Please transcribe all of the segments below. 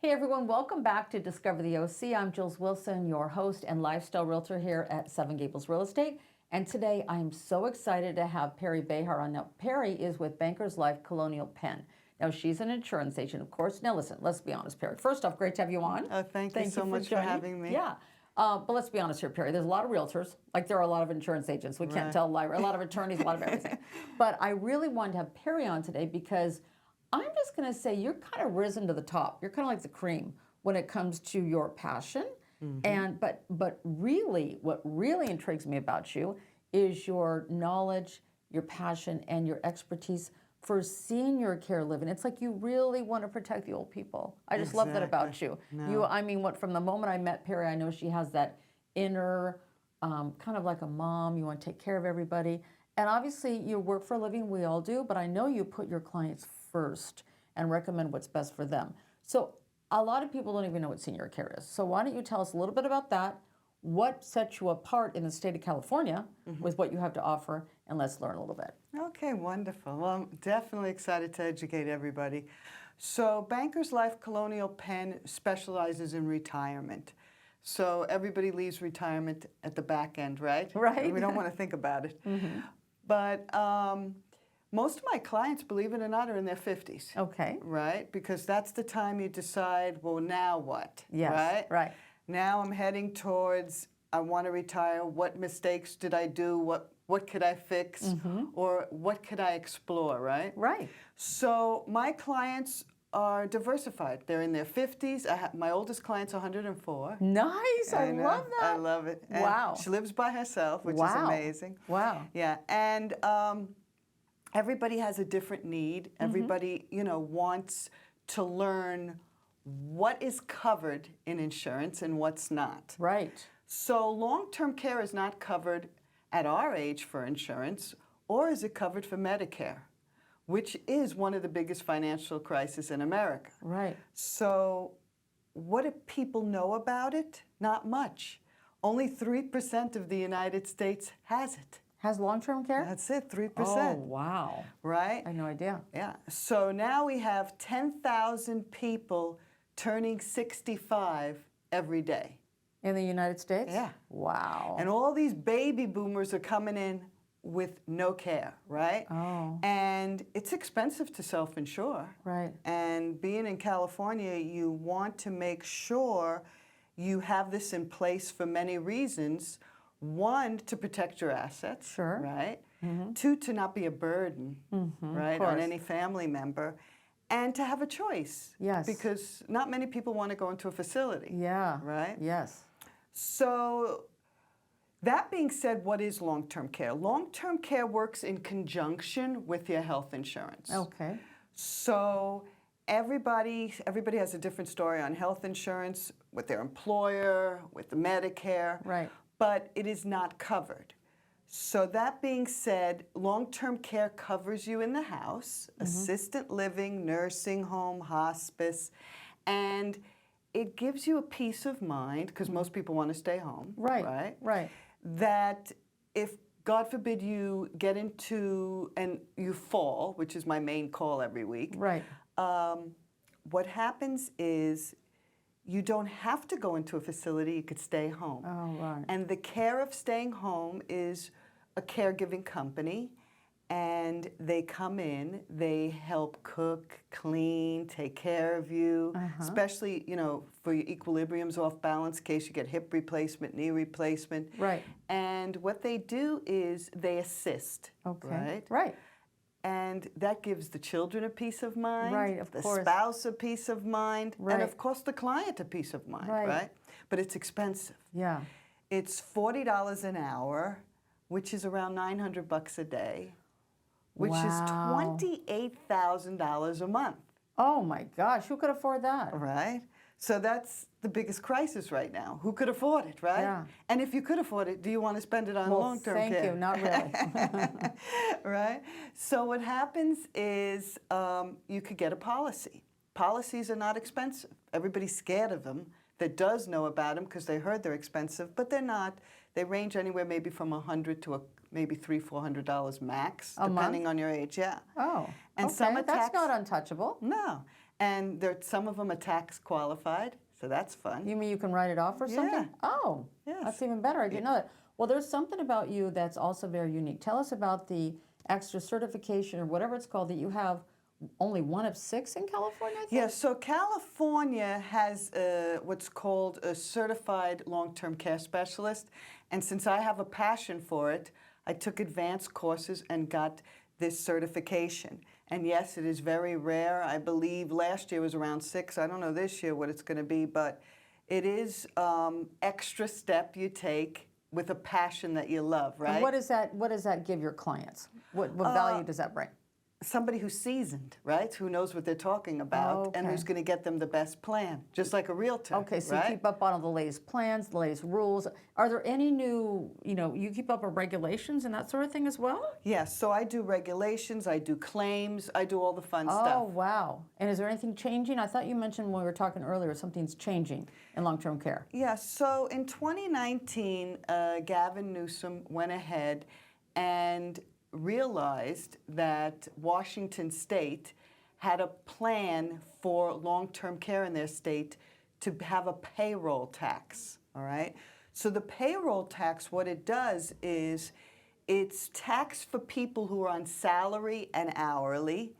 Hey everyone, welcome back to Discover the OC. I'm Jules Wilson, your host and lifestyle realtor here at Seven Gables Real Estate. And today I am so excited to have Perri Behar on. Now, Perri is with Bankers Life Colonial Penn. Now, she's an insurance agent, of course. Now, listen, let's be honest, Perri. First off, great to have you on. Thank you so much for having me. Yeah. But let's be honest here, Perri. There's a lot of realtors, like there are a lot of insurance agents. We can't tell a lie. A lot of attorneys, a lot of everything. But I really wanted to have Perri on today because I'm just going to say you're kind of risen to the top. You're kind of like the cream when it comes to your passion. And but really, what really intrigues me about you is your knowledge, your passion, and your expertise for senior care living. It's like you really want to protect the old people. I just love that about you. I mean, from the moment I met Perri, I know she has that inner, kind of like a mom. You want to take care of everybody. And obviously, you work for a living, we all do, but I know you put your clients first and recommend what's best for them. So a lot of people don't even know what senior care is. So why don't you tell us a little bit about that, what sets you apart in the state of California with what you have to offer, and let's learn a little bit. Okay, wonderful. Well, I'm definitely excited to educate everybody. So Bankers Life Colonial Penn specializes in retirement. So everybody leaves retirement at the back end, right? Right. We don't want to think about it. But most of my clients, believe it or not, are in their 50s. Okay. Right? Because that's the time you decide, well, now what? Yes, right? Right. Now I'm heading towards, I want to retire. What mistakes did I do? What could I fix? Or what could I explore, right? Right. So my clients are diversified. They're in their 50s. My oldest client's 104. Nice. I love that. I love it. And wow. She lives by herself, which is amazing. Wow. Yeah. And everybody has a different need. Everybody, wants to learn what is covered in insurance and what's not. Right. So long-term care is not covered at our age for insurance, or is it covered for Medicare, which is one of the biggest financial crises in America. Right. So what do people know about it? Not much. Only 3% of the United States has it. Has long-term care? That's it, 3%. Oh, wow. Right? I had no idea. Yeah. So now we have 10,000 people turning 65 every day. In the United States? Yeah. Wow. And all these baby boomers are coming in with no care, right? Oh. And it's expensive to self-insure. Right. And being in California, you want to make sure you have this in place for many reasons. One, to protect your assets, Sure. right? Two, to not be a burden, right, on any family member. And to have a choice. Yes. Because not many people want to go into a facility. Yeah. Right? Yes. So that being said, what is long-term care? Long-term care works in conjunction with your health insurance. Okay. So everybody has a different story on health insurance with their employer, with the Medicare. Right. But it is not covered. So that being said, long-term care covers you in the house, assisted living, nursing home, hospice, and it gives you a peace of mind, because most people want to stay home, Right. Right. that if, God forbid, you get into, and you fall, which is my main call every week, Right. what happens is you don't have to go into a facility, you could stay home. Oh, right. And the care of staying home is a caregiving company, and they come in, they help cook, clean, take care of you, especially, for your equilibrium's off balance, in case you get hip replacement, knee replacement. Right. And what they do is they assist. Okay. Right? Right. And that gives the children a peace of mind, Right, of the course. spouse a peace of mind, Right. and of course the client a peace of mind, right? But it's expensive. Yeah. It's $40 an hour, which is around $900 a day, which is Wow. $28,000 a month. Oh my gosh, who could afford that? Right? So that's the biggest crisis right now. Who could afford it, right? Yeah. And if you could afford it, do you want to spend it on Well, long-term care? thank you, not really. Right? So what happens is you could get a policy. Policies are not expensive. Everybody's scared of them that does know about them because they heard they're expensive, but they're not. They range anywhere maybe from $100 to maybe $300-$400 max, depending on your age. Yeah. Oh, And okay. some are That's tax- not untouchable. No. And some of them are tax qualified, so that's fun. You mean you can write it off or something? Yeah. Oh, Yes. that's even better. I didn't know that. Well, there's something about you that's also very unique. Tell us about the extra certification or whatever it's called that you have. Only one of 6 in California, I think? Yeah, so California has what's called a certified long-term care specialist. And since I have a passion for it, I took advanced courses and got this certification. And yes, it is very rare. I believe last year was around 6. I don't know this year what it's going to be, but it is extra step you take with a passion that you love, right? And what does that give your clients? What value does that bring? Somebody who's seasoned, right? Who knows what they're talking about and who's going to get them the best plan, just like a realtor. Okay, so right? you keep up on all the latest plans, the latest rules. Are there any new, you keep up on regulations and that sort of thing as well? Yes, so I do regulations, I do claims, I do all the fun Oh, stuff. wow. And is there anything changing? I thought you mentioned when we were talking earlier something's changing in long-term care. Yeah, so in 2019, Gavin Newsom went ahead and realized that Washington State had a plan for long-term care in their state to have a payroll tax, all right? So the payroll tax, what it does is it's tax for people who are on salary and hourly,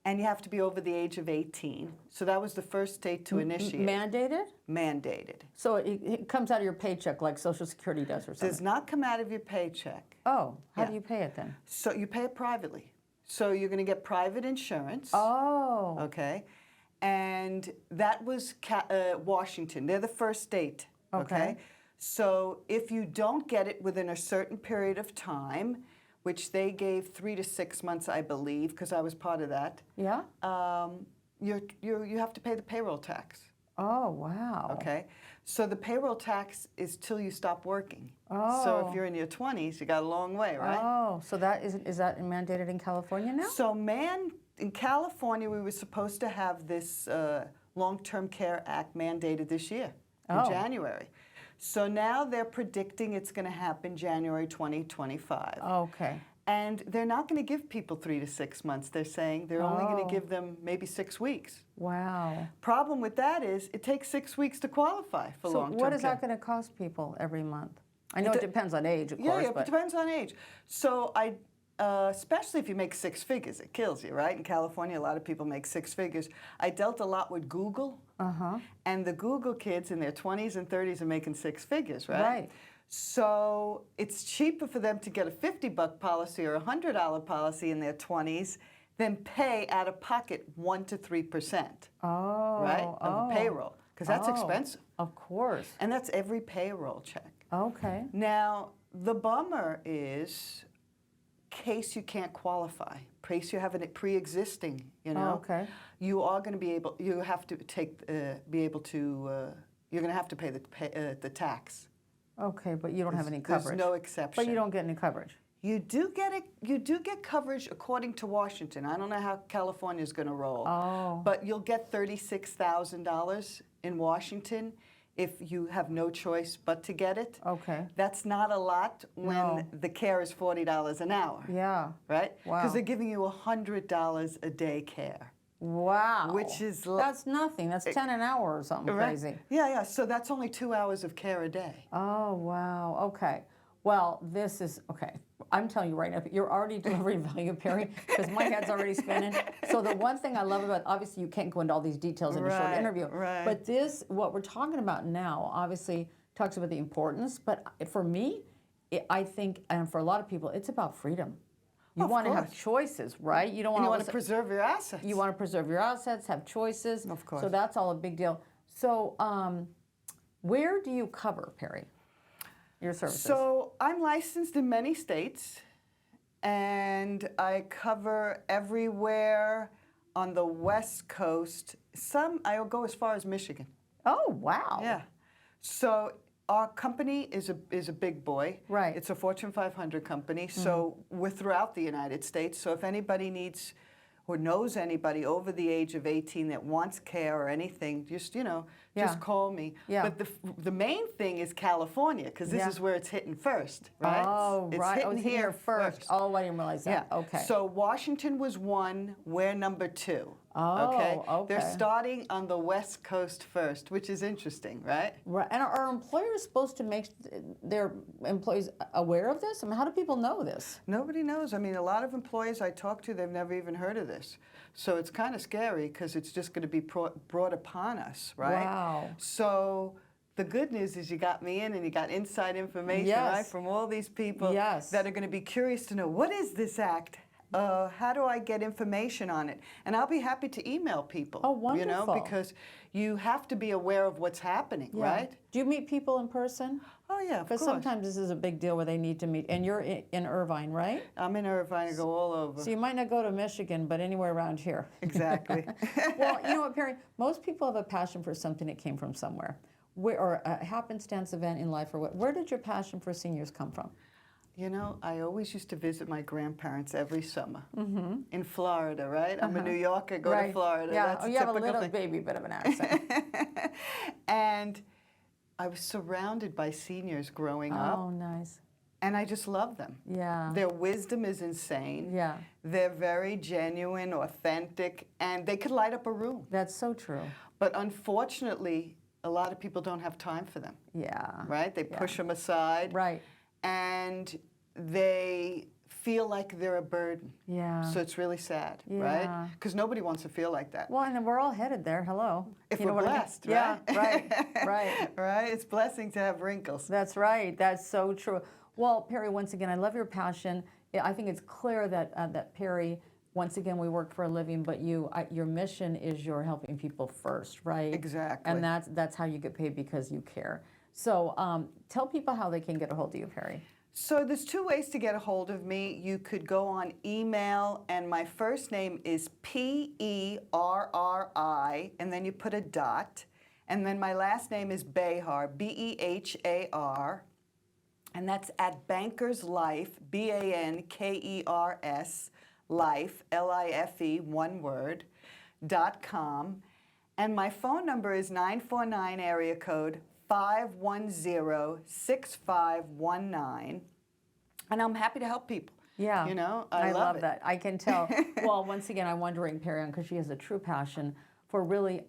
and you have to be over the age of 18. So that was the first state to initiate. Mandated? Mandated. So it comes out of your paycheck like Social Security does or something? Does not come out of your paycheck. Oh, how Yeah. do you pay it then? So you pay it privately. So you're going to get private insurance. Oh. Okay. And that was Washington. They're the first state. Okay. So if you don't get it within a certain period of time, which they gave 3 to 6 months, I believe, because I was part of that, Yeah? you have to pay the payroll tax. Oh, wow. Okay. So the payroll tax is till you stop working. Oh. So if you're in your 20s, you got a long way, right? Oh, so that is that mandated in California now? So in California, we were supposed to have this Long-Term Care Act mandated this year, in January. So now they're predicting it's going to happen January 2025. Okay. And they're not going to give people 3 to 6 months. They're saying they're only going to give them maybe 6 weeks. Wow. Problem with that is it takes 6 weeks to qualify for So long-term what is care. that going to cost people every month? I know it depends on age, of course. Yeah, but it depends on age. So especially if you make 6 figures, it kills you, right? In California, a lot of people make 6 figures. I dealt a lot with Google, and the Google kids in their 20s and 30s are making 6 figures, right? Right. So it's cheaper for them to get a $50 policy or a $100 policy in their 20s than pay out of pocket 1 to 3%, right, of the payroll, because that's expensive. Of course. And that's every payroll check. Okay. Now, the bummer is, case you can't qualify, case you have a pre-existing, Okay. you are going to be able, you have to take, be able to, you're going to have to pay the tax. Okay, but you don't have any coverage. There's no exception. But you don't get any coverage. You do get it. You do get coverage according to Washington. I don't know how California is going to roll. Oh. But you'll get $36,000 in Washington if you have no choice but to get it. Okay. That's not a lot when the care is $40 an hour. Yeah. Right? Wow. Because they're giving you $100 a day care. Wow. Which is that's nothing. That's 10 an hour or something crazy. Yeah, yeah. So that's only 2 hours of care a day. Oh, wow. Okay. Well, this is, okay. I'm telling you right now, you're already delivering value, Perri, because my head's already spinning. So the one thing I love about, obviously you can't go into all these details in a short interview. Right. But this, what we're talking about now, obviously talks about the importance. But for me, I think, and for a lot of people, it's about freedom. You want to have choices, right? You don't want, you want to preserve your assets. You want to preserve your assets, have choices. Of course. So that's all a big deal. So where do you cover, Perri, your services? So I'm licensed in many states, and I cover everywhere on the West Coast. I'll go as far as Michigan. Oh, wow. Yeah. So our company is a big boy. Right. It's a Fortune 500 company. So we're throughout the United States. So if anybody needs or knows anybody over the age of 18 that wants care or anything, just call me. Yeah. But the main thing is California, because this is where it's hitting first, right? Oh, it's right. hitting Here first. Oh, I didn't realize that. Yeah. Okay. So Washington was 1. We're number 2. Oh, They're okay. starting on the West Coast first, which is interesting, right? Right. And are employers supposed to make their employees aware of this? I mean, how do people know this? Nobody knows. I mean, a lot of employees I talk to, they've never even heard of this. So it's kind of scary because it's just going to be brought upon us, right? Wow. So the good news is you got me in and you got inside information, Yes. right, from all these people Yes. that are going to be curious to know, what is this act? How do I get information on it? And I'll be happy to email people. Oh, wonderful. You know, because you have to be aware of what's happening, Yeah. right? Do you meet people in person? Oh, yeah, of course. Because sometimes this is a big deal where they need to meet. And you're in Irvine, right? I'm in Irvine, I go all over. So you might not go to Michigan, but anywhere around here. Exactly. Well, you know what, Perri? Most people have a passion for something that came from somewhere, or a happenstance event in life, or what. Where did your passion for seniors come from? You know, I always used to visit my grandparents every summer in Florida, right? I'm a New Yorker, go to Florida. Yeah, That's you have a typical little thing. baby bit of an accent. And I was surrounded by seniors growing up, Oh, nice. and I just love them. Yeah. Their wisdom is insane. Yeah. They're very genuine, authentic, and they could light up a room. That's so true. But unfortunately, a lot of people don't have time for them, Yeah. right? They push them aside. Right. And they feel like they're a burden. Yeah. So it's really sad, Yeah. right? Because nobody wants to feel like that. Well, and then we're all headed there. Hello. If You know we're what I mean? blessed, Yeah, right? right. Right? It's a blessing to have wrinkles. That's right. That's so true. Well, Perri, once again, I love your passion. I think it's clear that that Perri, once again, we work for a living, but your mission is you're helping people first, right? Exactly. And that's how you get paid, because you care. So tell people how they can get a hold of you, Perri. So there's two ways to get a hold of me. You could go on email, and my first name is Perri, and then you put a dot. And then my last name is Behar, Behar. And that's at Bankers Life, Bankers Life, Life, one word, .com. And my phone number is 949 area code 510-6519. And I'm happy to help people. Yeah. You know, I love it. that. I can tell. Well, once again, I'm wondering, Perri, because she has a true passion for really,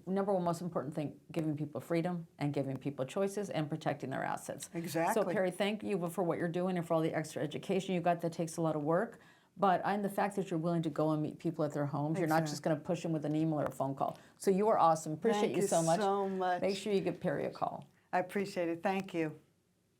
number one, most important thing, giving people freedom and giving people choices and protecting their assets. Exactly. So, Perri, thank you for what you're doing and for all the extra education you got. That takes a lot of work. But the fact that you're willing to go and meet people at their homes, you're not just going to push them with an email or a phone call. So you are awesome. Appreciate Thank you so much. so much. Make sure you give Perri a call. I appreciate it. Thank you.